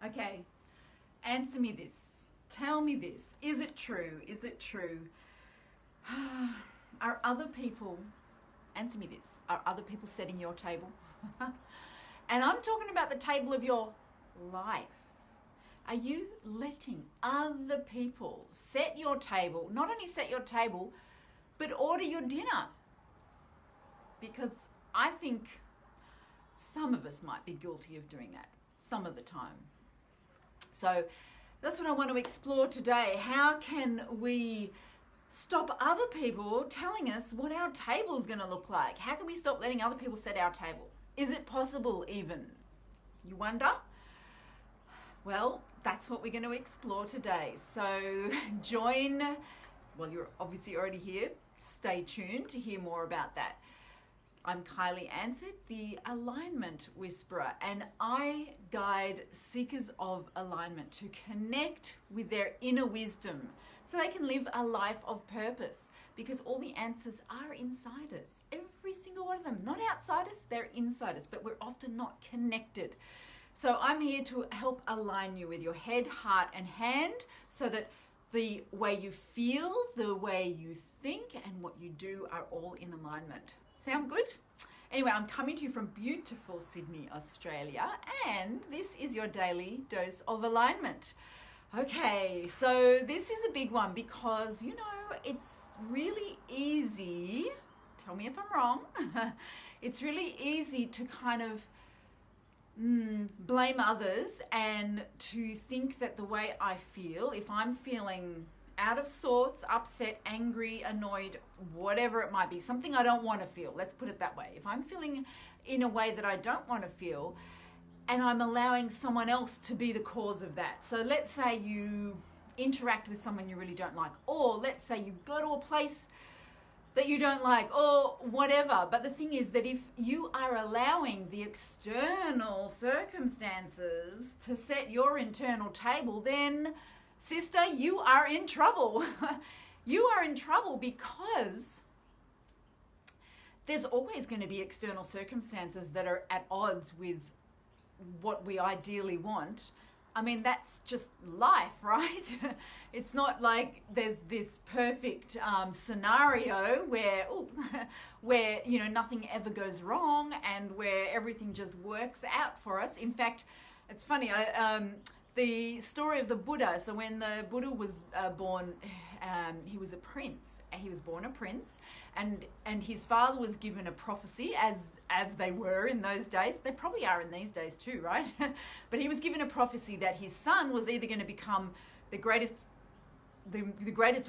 Okay, answer me this. Tell me this. Is it true? Is it true? Are other people, answer me this, are other people setting your table? And I'm talking about the table of your life. Are you letting other people set your table, not only set your table, but order your dinner? Because I think some of us might be guilty of doing that some of the time. So that's what I want to explore today. How can we stop other people telling us what our table is going to look like? How can we stop letting other people set our table? Is it possible even? You wonder? Well, that's what we're going to explore today. So join, well, you're obviously already here. Stay tuned to hear more about that. I'm Kylie Ansett, the Alignment Whisperer, and I guide seekers of alignment to connect with their inner wisdom so they can live a life of purpose, because all the answers are inside us. Every single one of them, not outside us, they're inside us, but we're often not connected. So I'm here to help align you with your head, heart, and hand so that the way you feel, the way you think, and what you do are all in alignment. Sound good? Anyway, I'm coming to you from beautiful Sydney, Australia, and this is your daily dose of alignment. Okay, so this is a big one because, you know, it's really easy, tell me if I'm wrong, it's really easy to kind of blame others and to think that the way I feel, if I'm feeling out of sorts, upset, angry, annoyed, whatever it might be, something I don't want to feel, let's put it that way. If I'm feeling in a way that I don't want to feel and I'm allowing someone else to be the cause of that. So let's say you interact with someone you really don't like, or let's say you go to a place that you don't like, or whatever. But the thing is that if you are allowing the external circumstances to set your internal table, then sister, you are in trouble. You are in trouble because there's always going to be external circumstances that are at odds with what we ideally want. I mean, that's just life, right? It's not like there's this perfect scenario where, where, you know, nothing ever goes wrong and where everything just works out for us. In fact, it's funny, the story of the Buddha. So when the Buddha was born, he was a prince. He was born a prince, and his father was given a prophecy, as they were in those days. They probably are in these days too, right? But he was given a prophecy that his son was either going to become the greatest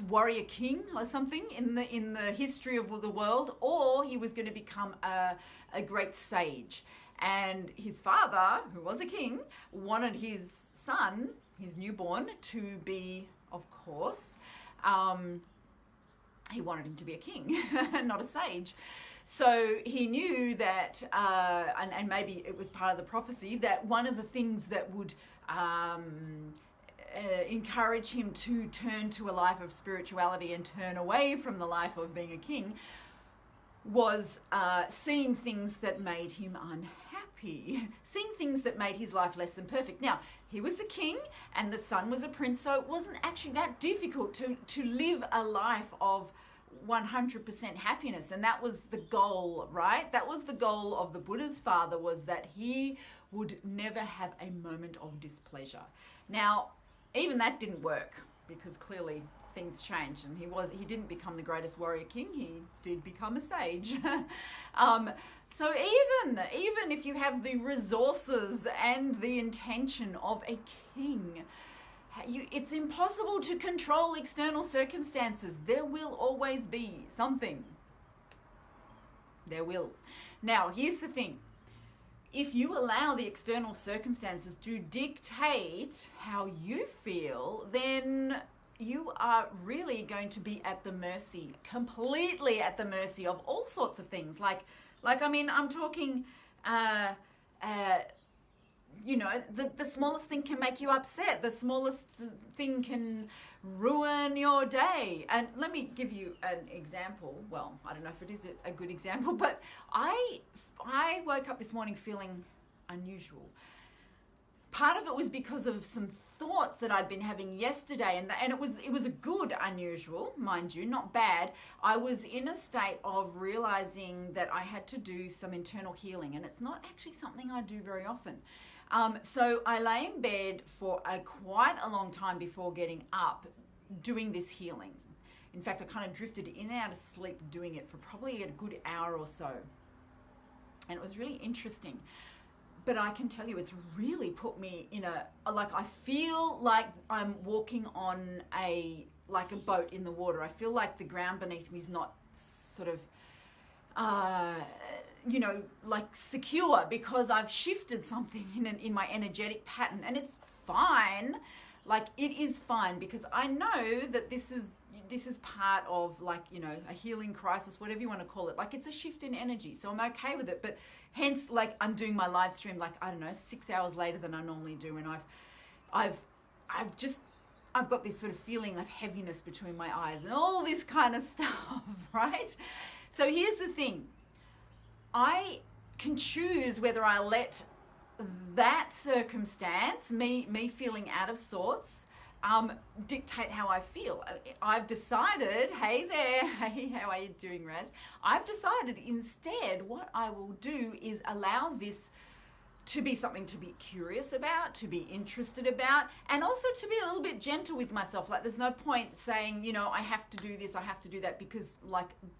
warrior king or something in the history of the world, or he was going to become a great sage. And his father, who was a king, wanted his son, his newborn, to be, of course, he wanted him to be a king, not a sage. So he knew that, and maybe it was part of the prophecy, that one of the things that would encourage him to turn to a life of spirituality and turn away from the life of being a king was seeing things that made him unhappy, seeing things that made his life less than perfect. Now, he was a king and the son was a prince, so it wasn't actually that difficult to live a life of 100% happiness. And that was the goal, right? That was the goal of the Buddha's father, was that he would never have a moment of displeasure. Now, even that didn't work, because clearly things changed, and he didn't become the greatest warrior king. He did become a sage. So even if you have the resources and the intention of a king, it's impossible to control external circumstances. There will always be something. There will. Now, here's the thing. If you allow the external circumstances to dictate how you feel, then you are really going to be at the mercy, completely at the mercy of all sorts of things. Like I mean, I'm talking, you know, the smallest thing can make you upset. The smallest thing can ruin your day. And let me give you an example. Well, I don't know if it is a good example, but I woke up this morning feeling unusual. part of it was because of some thoughts that I'd been having yesterday, and it was a good unusual, mind you, not bad. I was in a state of realizing that I had to do some internal healing, and it's not actually something I do very often. So I lay in bed for quite a long time before getting up, doing this healing. In fact, I kind of drifted in and out of sleep doing it for probably a good hour or so. And it was really interesting. But I can tell you, it's really put me in I feel like I'm walking on a boat in the water. I feel like the ground beneath me is not sort of, secure, because I've shifted something in my energetic pattern. And it's fine. Like, it is fine, because I know that this is part of, a healing crisis, whatever you want to call it. Like, it's a shift in energy, so I'm okay with it. But hence, I'm doing my live stream, 6 hours later than I normally do, and I've got this sort of feeling of heaviness between my eyes and all this kind of stuff, right? So here's the thing. I can choose whether I let that circumstance, me feeling out of sorts, dictate how I feel. I've decided, hey there, hey, how are you doing, Raz? I've decided instead what I will do is allow this to be something to be curious about, to be interested about, and also to be a little bit gentle with myself. Like, there's no point saying, I have to do this, I have to do that, because,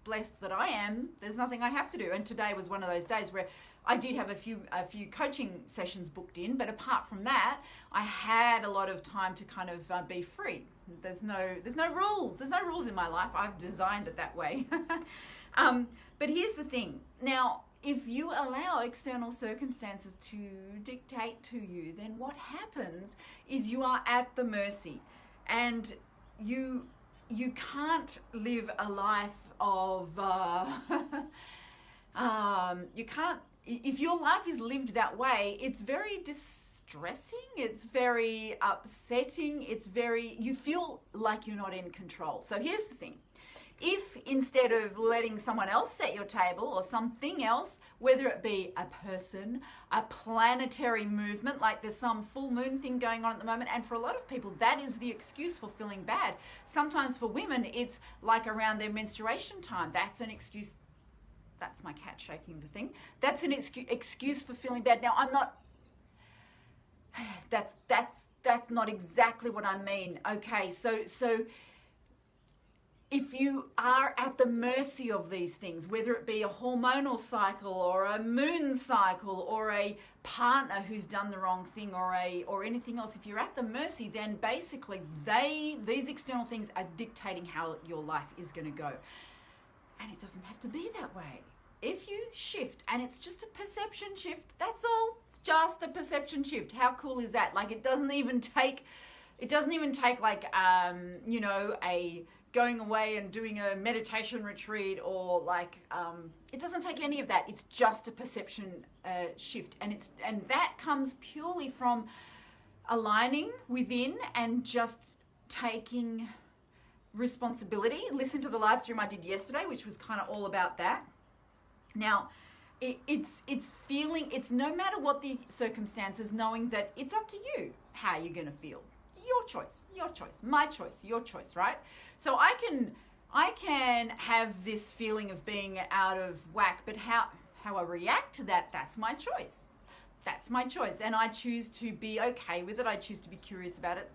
blessed that I am, there's nothing I have to do. And today was one of those days where I did have a few coaching sessions booked in, but apart from that, I had a lot of time to kind of be free. There's no rules. There's no rules in my life. I've designed it that way. But here's the thing. Now, if you allow external circumstances to dictate to you, then what happens is you are at the mercy, and you can't live a life of you can't. If your life is lived that way, it's very distressing, it's very upsetting, you feel like you're not in control. So here's the thing. If instead of letting someone else set your table or something else, whether it be a person, a planetary movement, like there's some full moon thing going on at the moment, and for a lot of people, that is the excuse for feeling bad. Sometimes for women, it's like around their menstruation time. That's an excuse. That's my cat shaking the thing. That's an excuse for feeling bad. Now, I'm not, that's not exactly what I mean. Okay, so if you are at the mercy of these things, whether it be a hormonal cycle or a moon cycle or a partner who's done the wrong thing or anything else, if you're at the mercy, then basically these external things are dictating how your life is going to go. And it doesn't have to be that way. If you shift, and it's just a perception shift, that's all. It's just a perception shift. How cool is that? It doesn't even take a going away and doing a meditation retreat or it doesn't take any of that. It's just a perception shift, and that comes purely from aligning within and just taking responsibility. Listen to the live stream I did yesterday, which was kind of all about that. Now, it's no matter what the circumstances, knowing that it's up to you how you're going to feel. Your choice, my choice, your choice, right? So I can have this feeling of being out of whack, but how I react to that, that's my choice. That's my choice. And I choose to be okay with it. I choose to be curious about it.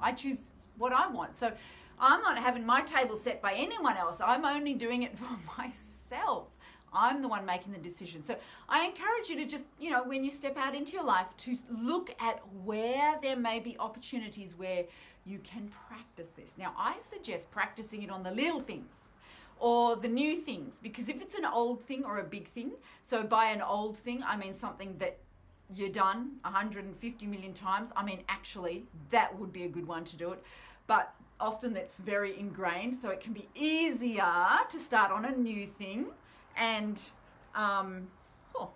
I choose what I want. So I'm not having my table set by anyone else. I'm only doing it for myself. I'm the one making the decision. So I encourage you to just, when you step out into your life, to look at where there may be opportunities where you can practice this. Now, I suggest practicing it on the little things or the new things, because if it's an old thing or a big thing, so by an old thing, I mean something that you've done 150 million times. I mean, actually, that would be a good one to do it. But often that's very ingrained, so it can be easier to start on a new thing and close,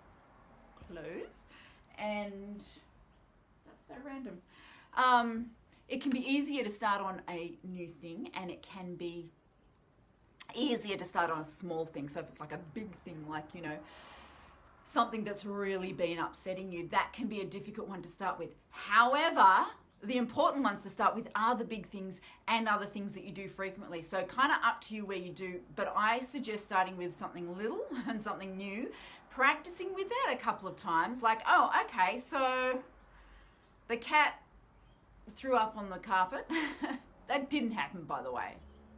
and that's so random. It can be easier to start on a new thing, and it can be easier to start on a small thing. So if it's like a big thing, something that's really been upsetting you, that can be a difficult one to start with. However, the important ones to start with are the big things and other things that you do frequently. So kind of up to you where you do, but I suggest starting with something little and something new, practicing with that a couple of times. Like, oh, okay, so the cat threw up on the carpet. That didn't happen, by the way.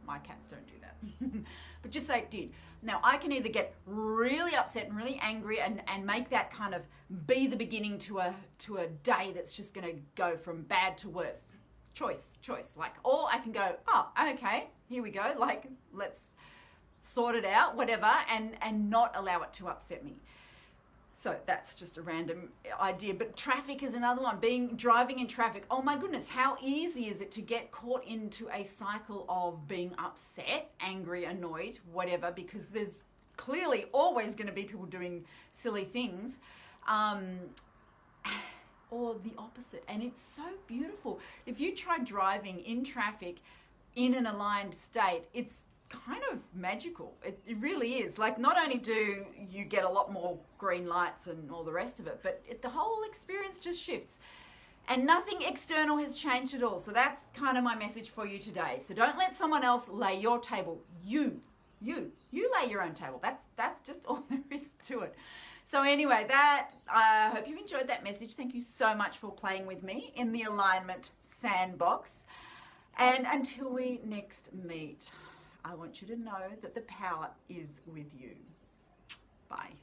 My cats don't do that. But just say it did. Now, I can either get really upset and really angry and make that kind of be the beginning to a day that's just going to go from bad to worse. Choice. Like, or I can go, oh, okay, here we go. Like, let's sort it out, whatever, and not allow it to upset me. So that's just a random idea. But traffic is another one. Driving in traffic. Oh my goodness, how easy is it to get caught into a cycle of being upset, angry, annoyed, whatever, because there's clearly always going to be people doing silly things. Or the opposite. And it's so beautiful. If you try driving in traffic in an aligned state, it's kind of magical. It really is. Like, not only do you get a lot more green lights and all the rest of it, but the whole experience just shifts. And nothing external has changed at all. So that's kind of my message for you today. So don't let someone else lay your table. You lay your own table. That's just all there is to it. So anyway, I hope you enjoyed that message. Thank you so much for playing with me in the alignment sandbox. And until we next meet, I want you to know that the power is with you. Bye.